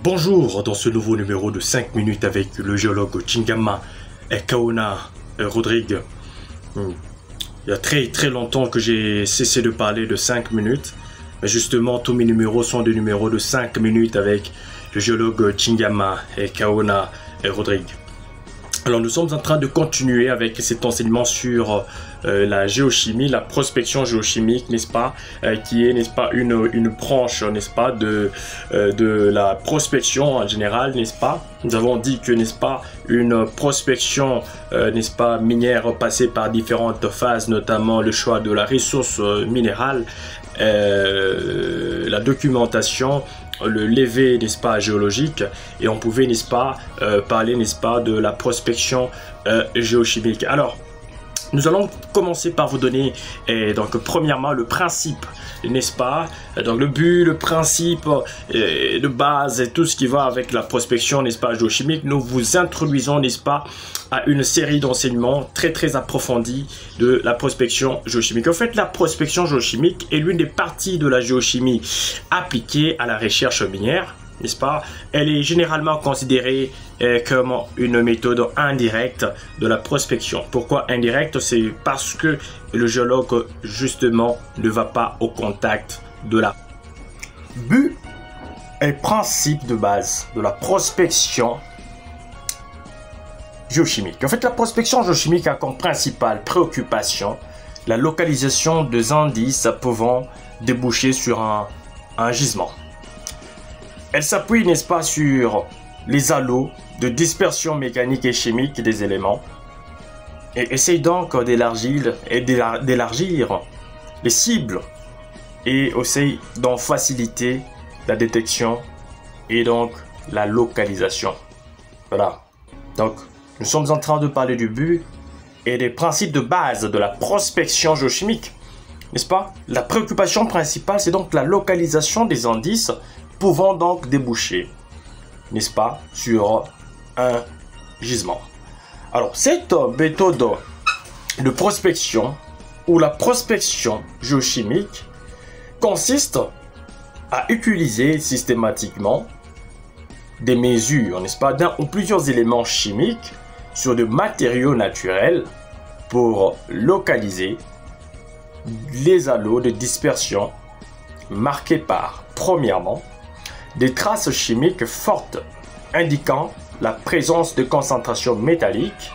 Bonjour, dans ce nouveau numéro de 5 minutes avec le géologue Chingama Kaona Rodrigue. Il y a très longtemps que j'ai cessé de parler de 5 minutes. Mais justement, tous mes numéros sont des numéros de 5 minutes avec le géologue Chingama Kaona Rodrigue. Alors nous sommes en train de continuer avec cet enseignement sur la géochimie, la prospection géochimique, n'est-ce pas, qui est, n'est-ce pas, une branche, n'est-ce pas, de la prospection en général, n'est-ce pas. Nous avons dit que, n'est-ce pas, une prospection, n'est-ce pas, minière passée par différentes phases, notamment le choix de la ressource minérale, la documentation, le levé, n'est-ce pas, géologique, et on pouvait, n'est-ce pas, parler, n'est-ce pas, de la prospection géochimique. Alors, nous allons commencer par vous donner, donc, premièrement, le principe, n'est-ce pas, donc le but, le principe de base et tout ce qui va avec la prospection, n'est-ce pas, géochimique. Nous vous introduisons, n'est-ce pas, à une série d'enseignements très approfondis de la prospection géochimique. En fait, la prospection géochimique est l'une des parties de la géochimie appliquée à la recherche minière, n'est-ce pas. Elle est généralement considérée comme une méthode indirecte de la prospection. Pourquoi indirecte? C'est parce que le géologue, justement, ne va pas au contact de la... But et principe de base de la prospection géochimique. En fait, la prospection géochimique a comme principale préoccupation la localisation des indices pouvant déboucher sur un gisement. Elle s'appuie, n'est-ce pas, sur les halos de dispersion mécanique et chimique des éléments et essaye donc d'élargir les cibles et essaye d'en faciliter la détection et donc la localisation. Voilà. Donc, nous sommes en train de parler du but et des principes de base de la prospection géochimique, n'est-ce pas? La préoccupation principale, c'est donc la localisation des indices pouvant donc déboucher, n'est-ce pas, sur un gisement. Alors, cette méthode de prospection ou la prospection géochimique consiste à utiliser systématiquement des mesures, n'est-ce pas, d'un ou plusieurs éléments chimiques sur des matériaux naturels pour localiser les halos de dispersion marqués par, premièrement, des traces chimiques fortes indiquant la présence de concentrations métalliques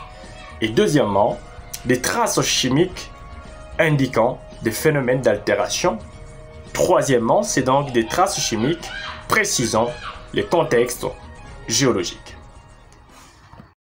et deuxièmement, des traces chimiques indiquant des phénomènes d'altération. Troisièmement, c'est donc des traces chimiques précisant les contextes géologiques.